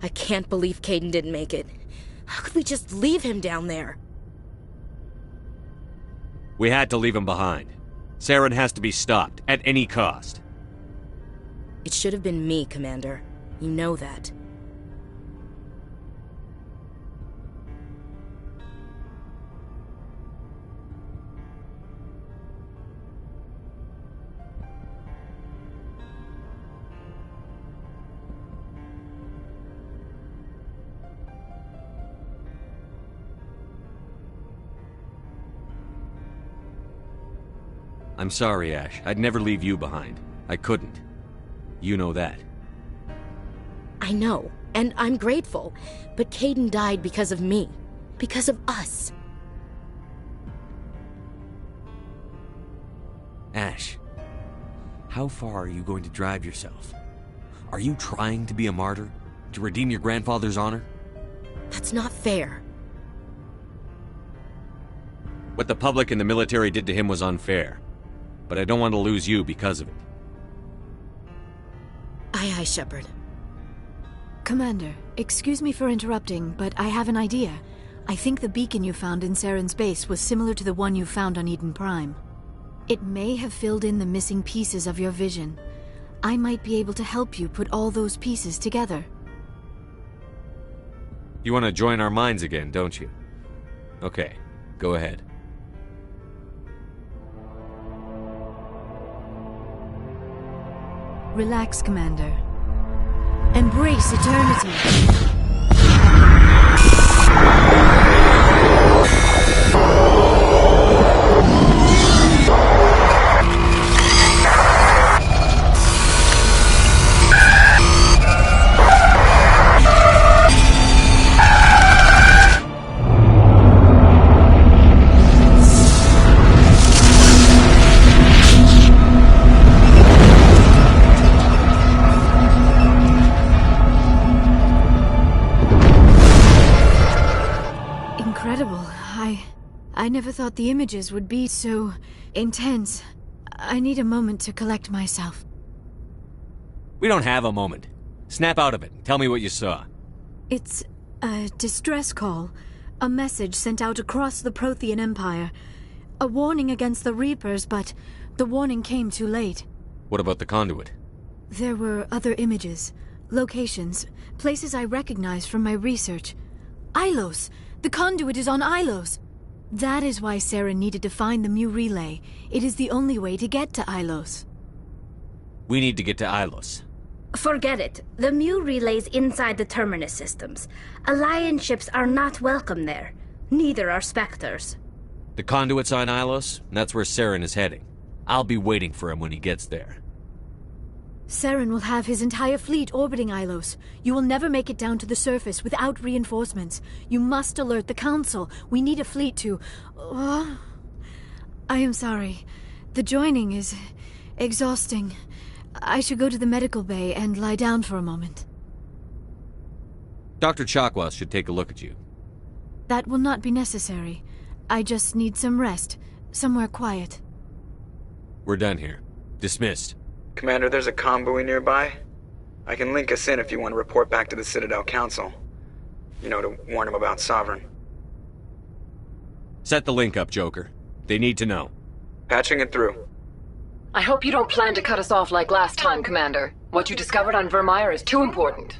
I can't believe Caden didn't make it. How could we just leave him down there? We had to leave him behind. Saren has to be stopped, at any cost. It should have been me, Commander. You know that. I'm sorry, Ash. I'd never leave you behind. I couldn't. You know that. I know, and I'm grateful. But Caden died because of me. Because of us. Ash, how far are you going to drive yourself? Are you trying to be a martyr? To redeem your grandfather's honor? That's not fair. What the public and the military did to him was unfair. But I don't want to lose you because of it. Aye, aye, Shepard. Commander, excuse me for interrupting, but I have an idea. I think the beacon you found in Saren's base was similar to the one you found on Eden Prime. It may have filled in the missing pieces of your vision. I might be able to help you put all those pieces together. You want to join our minds again, don't you? Okay, go ahead. Relax, Commander. Embrace eternity. I never thought the images would be so intense. I need a moment to collect myself. We don't have a moment. Snap out of it and tell me what you saw. It's a distress call. A message sent out across the Prothean Empire. A warning against the Reapers, but the warning came too late. What about the conduit? There were other images, locations, places I recognized from my research. Ilos! The conduit is on Ilos! That is why Saren needed to find the Mu relay. It is the only way to get to Ilos. We need to get to Ilos. Forget it. The Mu relay's inside the Terminus systems. Alliance ships are not welcome there. Neither are Spectres. The conduit's on Ilos, and that's where Saren is heading. I'll be waiting for him when he gets there. Saren will have his entire fleet orbiting Ilos. You will never make it down to the surface without reinforcements. You must alert the Council. We need a fleet to... I am sorry. The joining is exhausting. I should go to the medical bay and lie down for a moment. Dr. Chakwas should take a look at you. That will not be necessary. I just need some rest. Somewhere quiet. We're done here. Dismissed. Commander, there's a convoy nearby. I can link us in if you want to report back to the Citadel Council. You know, to warn them about Sovereign. Set the link up, Joker. They need to know. Patching it through. I hope you don't plan to cut us off like last time, Commander. What you discovered on Vermeer is too important.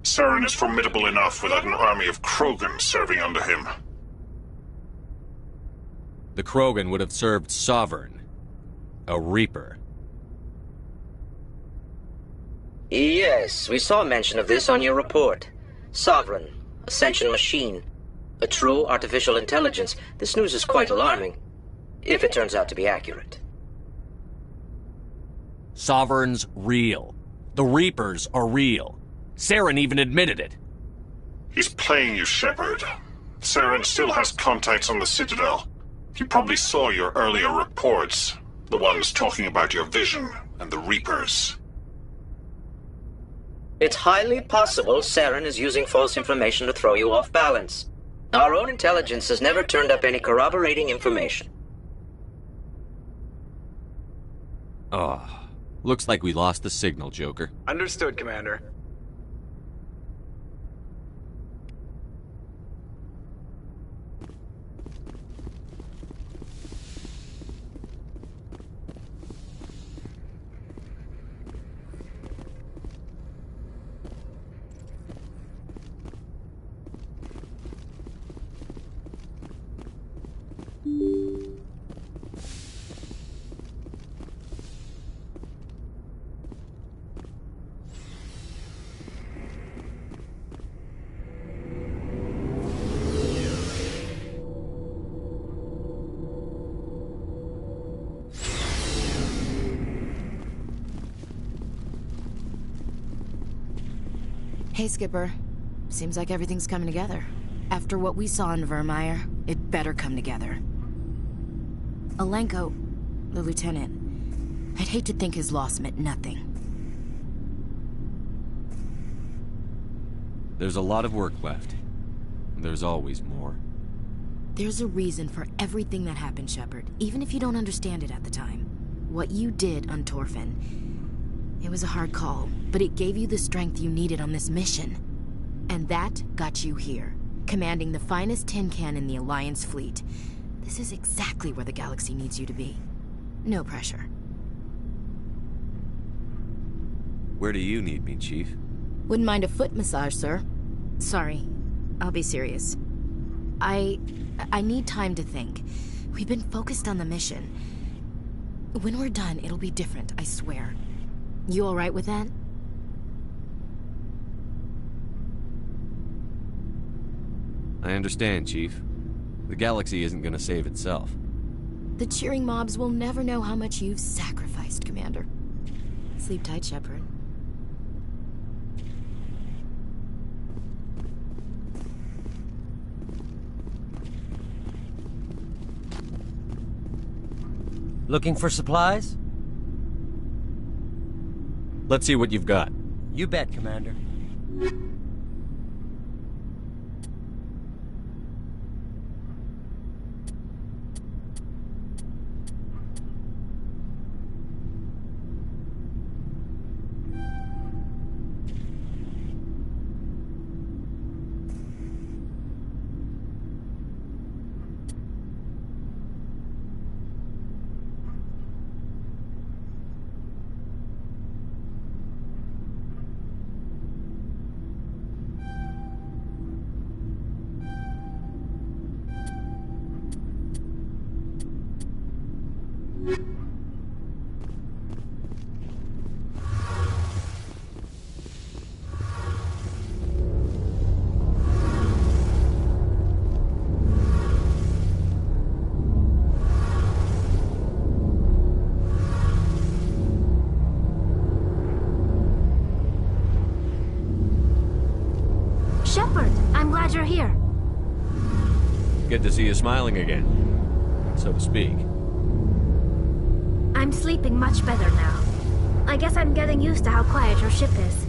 Saren is formidable enough without an army of Krogan serving under him. The Krogan would have served Sovereign. A Reaper. Yes, we saw mention of this on your report. Sovereign, Ascension machine, a true artificial intelligence. This news is quite alarming, if it turns out to be accurate. Sovereign's real. The Reapers are real. Saren even admitted it. He's playing you, Shepard. Saren still has contacts on the Citadel. He probably saw your earlier reports, the ones talking about your vision and the Reapers. It's highly possible Saren is using false information to throw you off balance. Our own intelligence has never turned up any corroborating information. Oh, looks like we lost the signal, Joker. Understood, Commander. Hey, Skipper. Seems like everything's coming together. After what we saw in Vermeer, it better come together. Alenko, the lieutenant, I'd hate to think his loss meant nothing. There's a lot of work left. There's always more. There's a reason for everything that happened, Shepard, even if you don't understand it at the time. What you did on Torfin, it was a hard call, but it gave you the strength you needed on this mission. And that got you here, commanding the finest tin can in the Alliance fleet. This is exactly where the galaxy needs you to be. No pressure. Where do you need me, Chief? Wouldn't mind a foot massage, sir. Sorry, I'll be serious. I need time to think. We've been focused on the mission. When we're done, it'll be different, I swear. You all right with that? I understand, Chief. The galaxy isn't gonna save itself. The cheering mobs will never know how much you've sacrificed, Commander. Sleep tight, Shepard. Looking for supplies? Let's see what you've got. You bet, Commander. Shepard, I'm glad you're here. Good to see you smiling again, so to speak. I'm sleeping much better now. I guess I'm getting used to how quiet your ship is.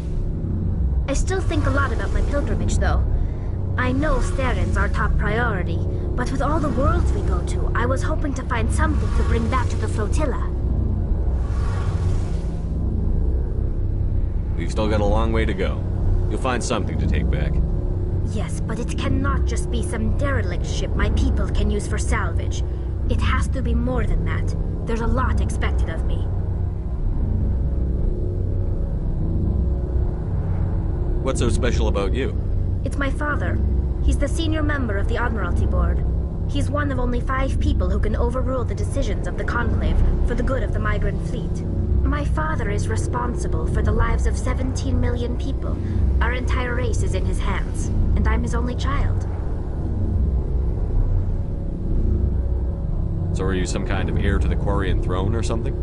I still think a lot about my pilgrimage, though. I know Steren's our top priority, but with all the worlds we go to, I was hoping to find something to bring back to the flotilla. We've still got a long way to go. You'll find something to take back. Yes, but it cannot just be some derelict ship my people can use for salvage. It has to be more than that. There's a lot expected of me. What's so special about you? It's my father. He's the senior member of the Admiralty Board. He's one of only 5 people who can overrule the decisions of the Conclave for the good of the migrant fleet. My father is responsible for the lives of 17 million people. Our entire race is in his hands, and I'm his only child. So are you some kind of heir to the Quarian throne or something?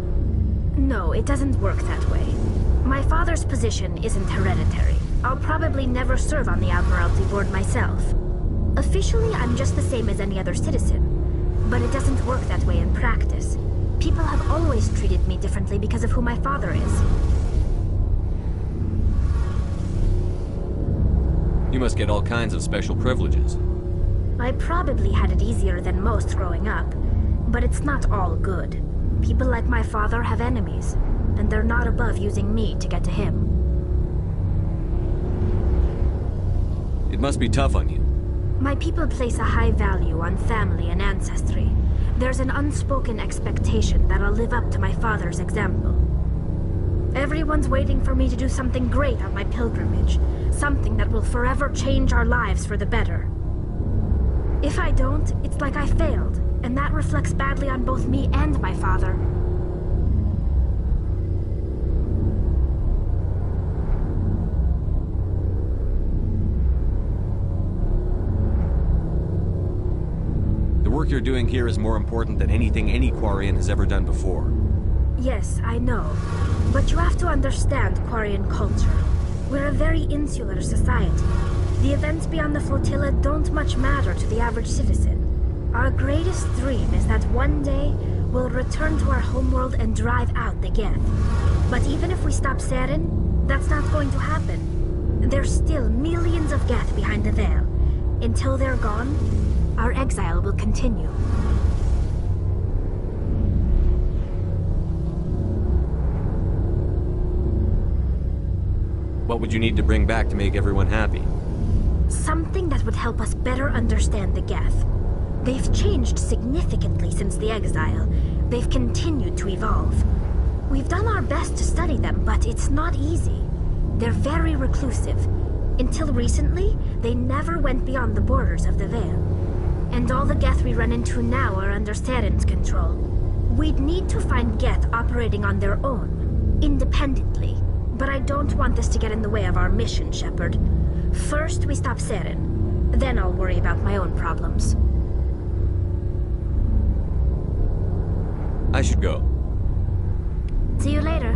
No, it doesn't work that way. My father's position isn't hereditary. I'll probably never serve on the Admiralty Board myself. Officially, I'm just the same as any other citizen. But it doesn't work that way in practice. People have always treated me differently because of who my father is. You must get all kinds of special privileges. I probably had it easier than most growing up, but it's not all good. People like my father have enemies, and they're not above using me to get to him. It must be tough on you. My people place a high value on family and ancestry. There's an unspoken expectation that I'll live up to my father's example. Everyone's waiting for me to do something great on my pilgrimage, something that will forever change our lives for the better. If I don't, it's like I failed, and that reflects badly on both me and my father. The work you're doing here is more important than anything any Quarian has ever done before. Yes, I know. But you have to understand Quarian culture. We're a very insular society. The events beyond the flotilla don't much matter to the average citizen. Our greatest dream is that one day we'll return to our homeworld and drive out the Geth. But even if we stop Saren, that's not going to happen. There's still millions of Geth behind the veil. Until they're gone, our exile will continue. What would you need to bring back to make everyone happy? Something that would help us better understand the Geth. They've changed significantly since the exile. They've continued to evolve. We've done our best to study them, but it's not easy. They're very reclusive. Until recently, they never went beyond the borders of the Veil. And all the Geth we run into now are under Saren's control. We'd need to find Geth operating on their own, independently. But I don't want this to get in the way of our mission, Shepard. First, we stop Saren. Then I'll worry about my own problems. I should go. See you later.